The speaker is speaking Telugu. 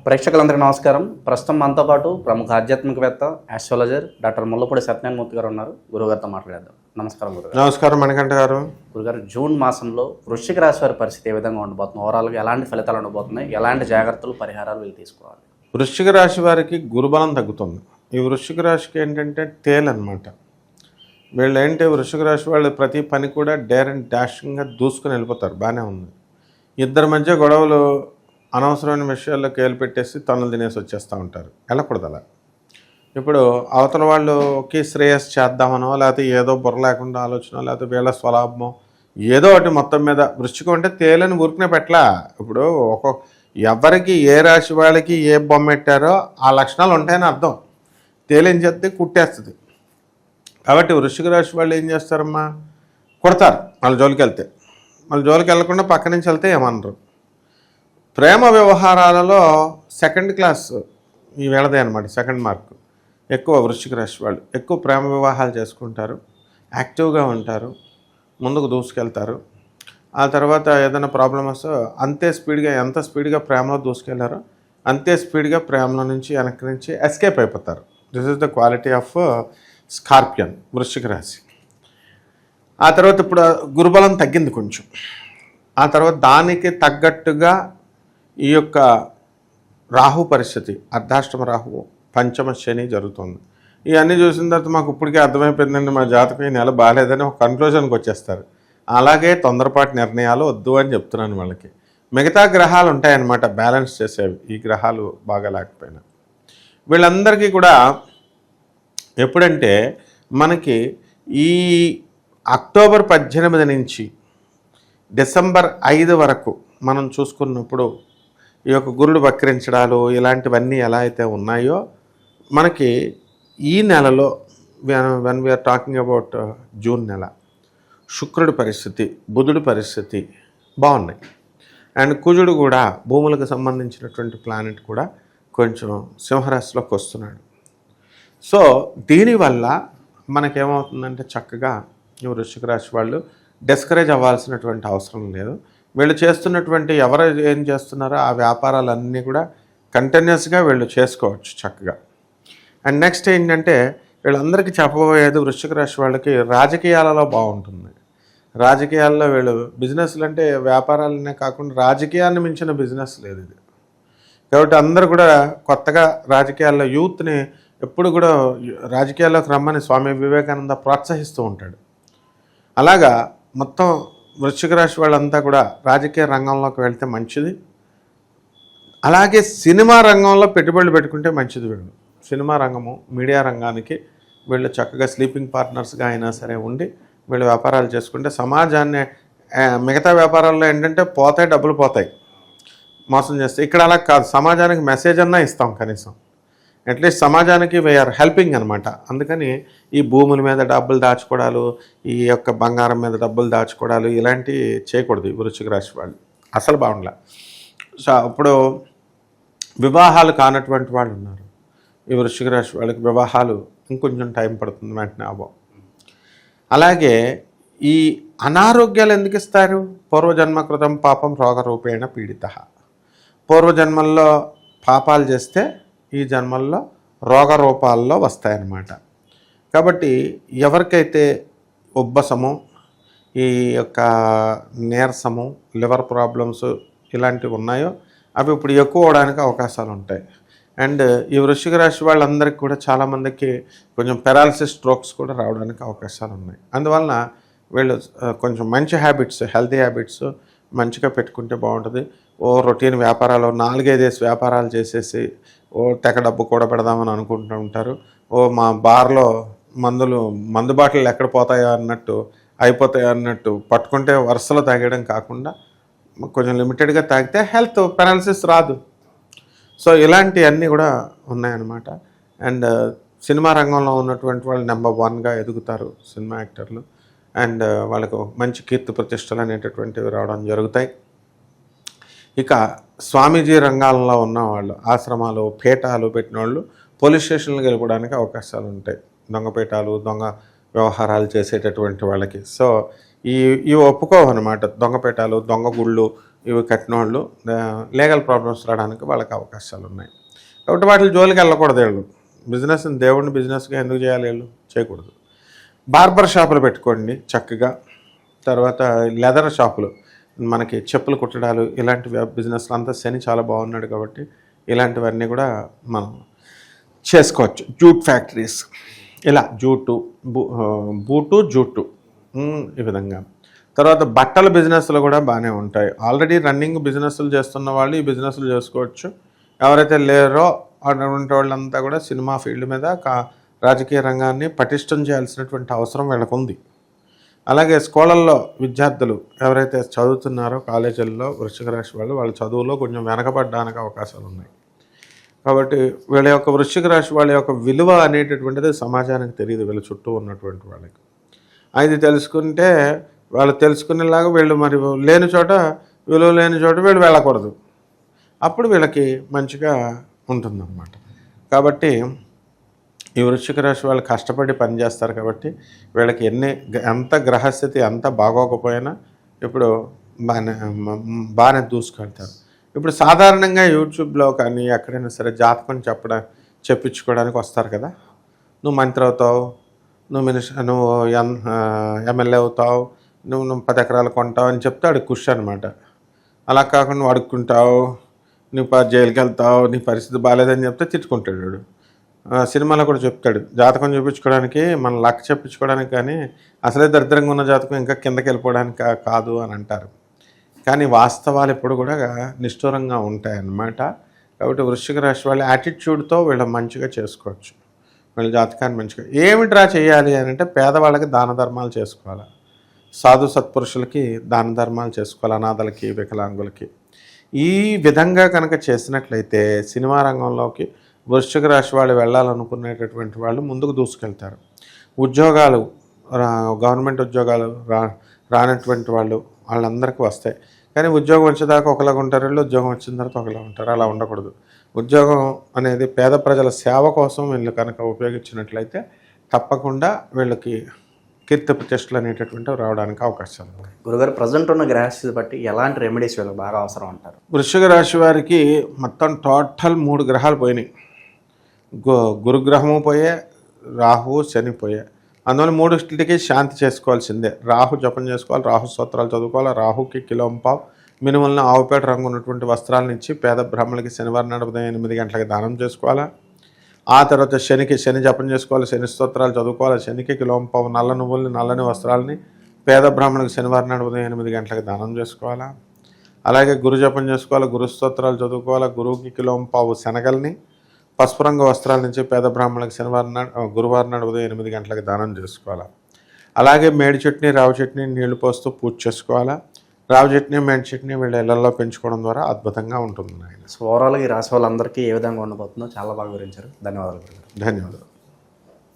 ప్రేక్షకులందరికీ నమస్కారం. ప్రస్తుతం మనతో పాటు ప్రముఖ ఆధ్యాత్మికవేత్త, ఆస్ట్రాలజర్ డాక్టర్ ముల్లపూడి సత్యనారాయణమూర్తి గారు ఉన్నారు. గురుగారితో మాట్లాడేద్దాం. నమస్కారం గురుగారు. నమస్కారం మణికంఠ గారు. గురుగారు, జూన్ మాసంలో వృశ్చిక రాశి వారి పరిస్థితి ఏ విధంగా ఉండబోతుంది? ఓవరాల్గా ఎలాంటి ఫలితాలు ఉండబోతున్నాయి? ఎలాంటి జాగ్రత్తలు, పరిహారాలు వీళ్ళు తీసుకోవాలి? వృశ్చిక రాశి వారికి గురుబలం తగ్గుతుంది. ఈ వృశ్చిక రాశికి ఏంటంటే అనమాట. వీళ్ళు ఏంటి, వృశ్చిక రాశి వాళ్ళు ప్రతి పని కూడా డేర్ అండ్ డాషింగ్గా దూసుకుని వెళ్ళిపోతారు. బాగానే ఉంది. ఇద్దరి మధ్య గొడవలు, అనవసరమైన విషయాల్లో కేలు పెట్టేసి తనులు తినేసి వచ్చేస్తూ ఉంటారు. వెళ్ళకూడదు అలా. ఇప్పుడు అవతల వాళ్ళకి శ్రేయస్ చేద్దామనో, లేకపోతే ఏదో బుర్ర లేకుండా ఆలోచన, లేకపోతే వీళ్ళ స్వలాభమో ఏదో ఒకటి మొత్తం మీద. వృశ్చికం అంటే తేలని ఊరికనే పెట్టలా. ఇప్పుడు ఎవరికి ఏ రాశి వాళ్ళకి ఏ బొమ్మ పెట్టారో ఆ లక్షణాలు ఉంటాయని అర్థం. తేలేని చేస్తే కుట్టేస్తుంది. కాబట్టి వృశ్చిక రాశి వాళ్ళు ఏం చేస్తారమ్మా, కొడతారు వాళ్ళ జోలికి వెళ్తే. వాళ్ళ జోలికి వెళ్ళకుండా పక్క నుంచి వెళ్తే ఏమనరు. ప్రేమ వ్యవహారాలలో సెకండ్ క్లాస్ ఈ వేళదే అనమాట. సెకండ్ మార్క్ ఎక్కువ. వృశ్చిక రాశి వాళ్ళు ఎక్కువ ప్రేమ వివాహాలు చేసుకుంటారు, యాక్టివ్గా ఉంటారు, ముందుకు దూసుకెళ్తారు. ఆ తర్వాత ఏదైనా ప్రాబ్లం వస్తే అంతే స్పీడ్గా, ఎంత స్పీడ్గా ప్రేమలో దూసుకెళ్లారో అంతే స్పీడ్గా ప్రేమలో నుంచి వెనక్కి నుంచి ఎస్కేప్ అయిపోతారు. This is the quality of scorpion, వృశ్చిక రాశి. ఆ తర్వాత ఇప్పుడు గురుబలం తగ్గింది కొంచెం. ఆ తర్వాత దానికి తగ్గట్టుగా ఈ యొక్క రాహు పరిస్థితి, అర్ధాష్టమ రాహువు, పంచమ శని జరుగుతుంది. ఇవన్నీ చూసిన తర్వాత మాకు ఇప్పటికే అర్థమైపోయిందండి, మా జాతకం ఈ నెల బాగాలేదని ఒక కన్క్లూజన్కి వచ్చేస్తారు. అలాగే తొందరపాటు నిర్ణయాలు వద్దు అని చెప్తున్నాను వాళ్ళకి. మిగతా గ్రహాలు ఉంటాయన్నమాట బ్యాలెన్స్ చేసేవి, ఈ గ్రహాలు బాగా లేకపోయినా. వీళ్ళందరికీ కూడా ఎప్పుడంటే మనకి ఈ అక్టోబర్ 18 నుంచి డిసెంబర్ 5 వరకు మనం చూసుకున్నప్పుడు ఈ యొక్క గురుడు వక్రించడాలు ఇలాంటివన్నీ ఎలా అయితే ఉన్నాయో మనకి ఈ నెలలో, when we are talking about June నెల, శుక్రుడి పరిస్థితి, బుధుడి పరిస్థితి బాగున్నాయి. అండ్ కుజుడు కూడా, భూములకు సంబంధించినటువంటి ప్లానెట్ కూడా కొంచెం సింహరాశిలోకి వస్తున్నాడు. సో దీనివల్ల మనకేమవుతుందంటే చక్కగా ఈ వృశ్చిక రాశి వాళ్ళు డిస్కరేజ్ అవ్వాల్సినటువంటి అవసరం లేదు. వీళ్ళు చేస్తున్నటువంటి ఎవరు ఏం చేస్తున్నారో ఆ వ్యాపారాలన్నీ కూడా కంటిన్యూస్గా వీళ్ళు చేసుకోవచ్చు చక్కగా. అండ్ నెక్స్ట్ ఏంటంటే వీళ్ళందరికీ చెప్పబోయేది, వృశ్చిక రాశి వాళ్ళకి రాజకీయాలలో బాగుంటుంది. రాజకీయాల్లో వీళ్ళు బిజినెస్లు అంటే వ్యాపారాలనే కాకుండా రాజకీయాన్ని మించిన బిజినెస్ లేదు ఇది. కాబట్టి అందరూ కూడా కొత్తగా రాజకీయాల్లో యూత్ని ఎప్పుడు కూడా రాజకీయాల్లోకి రమ్మని స్వామి వివేకానంద ప్రోత్సహిస్తూ ఉంటాడు. అలాగా మొత్తం వృశ్చిక రాశి వాళ్ళంతా కూడా రాజకీయ రంగంలోకి వెళ్తే మంచిది. అలాగే సినిమా రంగంలో పెట్టుబడులు పెట్టుకుంటే మంచిది. వీళ్ళు సినిమా రంగము, మీడియా రంగానికి వీళ్ళు చక్కగా స్లీపింగ్ పార్ట్నర్స్గా అయినా సరే ఉండి వీళ్ళు వ్యాపారాలు చేసుకుంటే సమాజాన్ని, మిగతా వ్యాపారాల్లో ఏంటంటే పోతాయి, డబ్బులు పోతాయి, మోసం చేస్తే. ఇక్కడ అలా కాదు, సమాజానికి మెసేజ్ అన్నా ఇస్తాం కనీసం. అట్లీస్ట్ సమాజానికి వీఆర్ హెల్పింగ్ అనమాట. అందుకని ఈ భూముల మీద డబ్బులు దాచుకోవడాలు, ఈ యొక్క బంగారం మీద డబ్బులు దాచుకోవడాలు ఇలాంటివి చేయకూడదు ఈ వృశ్చిక రాశి వాళ్ళు. అసలు బాగుండలే. సో ఇప్పుడు వివాహాలు కానటువంటి వాళ్ళు ఉన్నారు. ఈ వృశ్చిక రాశి వాళ్ళకి వివాహాలు ఇంకొంచెం టైం పడుతుంది, వెంటనే అవ్వవు. అలాగే ఈ అనారోగ్యాలు ఎందుకు ఇస్తారు? పూర్వజన్మకృతం పాపం రోగరూపేణ పీడిత. పూర్వజన్మల్లో పాపాలు చేస్తే ఈ జన్మల్లో రోగ రూపాల్లో వస్తాయన్నమాట. కాబట్టి ఎవరికైతే ఉబ్బసము, ఈ యొక్క నీరసము, లివర్ ప్రాబ్లమ్స్ ఇలాంటివి ఉన్నాయో అవి ఇప్పుడు ఎక్కువ అవడానికి అవకాశాలు ఉంటాయి. అండ్ ఈ వృశ్చిక రాశి వాళ్ళందరికీ కూడా చాలామందికి కొంచెం పెరాలసిస్, స్ట్రోక్స్ కూడా రావడానికి అవకాశాలు ఉన్నాయి. అందువలన వీళ్ళు కొంచెం మంచి హ్యాబిట్స్, హెల్తీ హ్యాబిట్స్ మంచిగా పెట్టుకుంటే బాగుంటుంది. ఓ రొటీన్ వ్యాపారాలు 4-5 వ్యాపారాలు చేసేసి ఓ తెగ డబ్బు కూడా పెడదామని అనుకుంటూ ఉంటారు. ఓ మా బార్లో మందు బాటిల్ ఎక్కడ పోతాయో అన్నట్టు, అయిపోతాయో అన్నట్టు పట్టుకుంటే వరుసలో తాగడం కాకుండా కొంచెం లిమిటెడ్గా తాగితే హెల్త్ పెరాలసిస్ రాదు. సో ఇలాంటివన్నీ కూడా ఉన్నాయన్నమాట. అండ్ సినిమా రంగంలో ఉన్నటువంటి వాళ్ళు నెంబర్ 1గా ఎదుగుతారు సినిమా యాక్టర్లు. అండ్ వాళ్ళకు మంచి కీర్తి ప్రతిష్టలు అనేటటువంటివి రావడం జరుగుతాయి. ఇక స్వామీజీ రంగాల్లో ఉన్న వాళ్ళు, ఆశ్రమాలు, పీఠాలు పెట్టిన వాళ్ళు పోలీస్ స్టేషన్లకు వెళ్ళడానికి అవకాశాలు ఉంటాయి. దొంగ పీఠాలు, దొంగ వ్యవహారాలు చేసేటటువంటి వాళ్ళకి. సో ఇవి ఒప్పుకోవు అనమాట. దొంగపేటాలు, దొంగ గుళ్ళు ఇవి కట్టిన వాళ్ళు లీగల్ ప్రాబ్లమ్స్ రావడానికి వాళ్ళకి అవకాశాలు ఉన్నాయి. కాబట్టి వాటి జోలికి వెళ్ళకూడదు. వీళ్ళు బిజినెస్ని దేవుడిని బిజినెస్గా ఎందుకు చేయాలి? వీళ్ళు చేయకూడదు. బార్బర్ షాపులు పెట్టుకోండి చక్కగా. తర్వాత లెదర్ షాపులు, మనకి చెప్పులు కుట్టడాలు, ఇలాంటి బిజినెస్లు అంతా శని చాలా బాగున్నాడు కాబట్టి ఇలాంటివన్నీ కూడా మనం చేసుకోవచ్చు. జూట్ ఫ్యాక్టరీస్, ఇలా బూటు జూటు, ఈ విధంగా. తర్వాత బట్టల బిజినెస్లు కూడా బాగానే ఉంటాయి. ఆల్రెడీ రన్నింగ్ బిజినెస్లు చేస్తున్న వాళ్ళు ఈ బిజినెస్లు చేసుకోవచ్చు. ఎవరైతే లేరో అటువంటి వాళ్ళంతా కూడా సినిమా ఫీల్డ్ మీద రాజకీయ రంగాన్ని పటిష్టం చేయాల్సినటువంటి అవసరం వీళ్ళకు ఉంది. అలాగే స్కూళ్ళల్లో విద్యార్థులు ఎవరైతే చదువుతున్నారో కాలేజీల్లో వృశ్చిక రాశి వాళ్ళ చదువులో కొంచెం వెనకబడడానికి అవకాశాలు ఉన్నాయి. కాబట్టి వీళ్ళ యొక్క వృశ్చిక రాశి వాళ్ళ యొక్క విలువ అనేటటువంటిది సమాజానికి తెలియదు, వీళ్ళ చుట్టూ ఉన్నటువంటి వాళ్ళకి. అది తెలుసుకుంటే వాళ్ళు తెలుసుకునేలాగా వీళ్ళు మరి లేని చోట, విలువ లేని చోట వీళ్ళు వెళ్ళకూడదు. అప్పుడు వీళ్ళకి మంచిగా ఉంటుందన్నమాట. కాబట్టి ఈ వృశ్చిక రాశి వాళ్ళు కష్టపడి పనిచేస్తారు కాబట్టి వీళ్ళకి ఎంత గ్రహస్థితి ఎంత బాగోకపోయినా ఇప్పుడు బాగానే దూసుకెళ్తారు. ఇప్పుడు సాధారణంగా యూట్యూబ్లో కానీ ఎక్కడైనా సరే జాతకం చెప్పించుకోవడానికి వస్తారు కదా. నువ్వు మంత్రి అవుతావు, నువ్వు ఎమ్మెల్యే అవుతావు, నువ్వు 10 ఎకరాలు కొంటావు అని చెప్తే వాడికి ఖుషి అనమాట. అలా కాకుండా అడుక్కుంటావు, నువ్వు జైలుకి వెళ్తావు, నీ పరిస్థితి బాగాలేదని చెప్తే తిట్టుకుంటాడు వాడు. సినిమాలో కూడా చెప్తాడు, జాతకం చూపించుకోవడానికి మన లక్ చెప్పించుకోవడానికి కానీ అసలే దరిద్రంగా ఉన్న జాతకం ఇంకా కిందకి వెళ్ళిపోవడానికి కాదు అని అంటారు. కానీ వాస్తవాలు ఎప్పుడు కూడా నిష్ఠూరంగా ఉంటాయన్నమాట. కాబట్టి వృశ్చిక రాశి వాళ్ళ యాటిట్యూడ్తో వీళ్ళు మంచిగా చేసుకోవచ్చు. వీళ్ళ జాతకాన్ని మంచిగా ఏమి డ్రా చేయాలి అని అంటే పేదవాళ్ళకి దాన ధర్మాలు చేసుకోవాలి, సాధు సత్పురుషులకి దాన ధర్మాలు చేసుకోవాలి, అనాథలకి, వికలాంగులకి. ఈ విధంగా కనుక చేసినట్లయితే సినిమా రంగంలోకి వృశ్చిక రాశి వాళ్ళు వెళ్ళాలనుకునేటటువంటి వాళ్ళు ముందుకు దూసుకెళ్తారు. ఉద్యోగాలు, గవర్నమెంట్ ఉద్యోగాలు రానటువంటి వాళ్ళందరికీ వస్తాయి. కానీ ఉద్యోగం వచ్చేదాకా ఒకలాగా ఉంటారు వీళ్ళు, ఉద్యోగం వచ్చిన తర్వాత ఒకలా ఉంటారు. అలా ఉండకూడదు. ఉద్యోగం అనేది పేద ప్రజల సేవ కోసం వీళ్ళు కనుక ఉపయోగించినట్లయితే తప్పకుండా వీళ్ళకి కీర్తి ప్రతిష్టలు అనేటటువంటివి రావడానికి అవకాశాలు ఉన్నాయి. గురుగారు, ప్రజెంట్ ఉన్న గ్రహస్థితి బట్టి ఎలాంటి రెమెడీస్ వీళ్ళకి బాగా అవసరం అంటారు? వృశ్చిక రాశి వారికి మొత్తం టోటల్ 3 గ్రహాలు పోయినాయి. గురుగ్రహము పోయే, రాహువు, శని పోయే. అందువల్ల 3కి శాంతి చేసుకోవాల్సిందే. రాహు జపం చేసుకోవాలి, రాహు స్తోత్రాలు చదువుకోవాలి. రాహుకి కిలోంపావు మినిమల్ని ఆవుపేట రంగు ఉన్నటువంటి వస్త్రాలను ఇచ్చి పేద బ్రాహ్మణులకి శనివారం నాడు ఉదయం 8 గంటలకు దానం చేసుకోవాలా. ఆ తర్వాత శని జపం చేసుకోవాలి, శని స్తోత్రాలు చదువుకోవాలి. శనికి కిలోంపావు నల్ల నువ్వుల్ని, నల్లని వస్త్రాలని పేద బ్రాహ్మణులకు శనివారం నాడు ఉదయం 8 గంటలకు దానం చేసుకోవాలా. అలాగే గురు జపం చేసుకోవాలి, గురు స్తోత్రాలు చదువుకోవాలి. గురువుకి కిలోంపావు శనగల్ని, పసుపు రంగు వస్త్రాల నుంచి పేద బ్రాహ్మణులకు గురువారం నాడు ఉదయం 8 గంటలకు దానం చేసుకోవాలి. అలాగే మేడి చట్నీ, రావి చట్నీ నీళ్లు పోస్తూ పూజ చేసుకోవాలా. రావి చట్నీ, మేడి చట్నీ వీళ్ళ ఇళ్లలో పెంచుకోవడం ద్వారా అద్భుతంగా ఉంటుంది. ఓవరాల్గా ఈ రాశి వాళ్ళందరికీ ఏ విధంగా ఉండబోతుందో చాలా బాగా వివరించారు. ధన్యవాదాలు. ధన్యవాదాలు.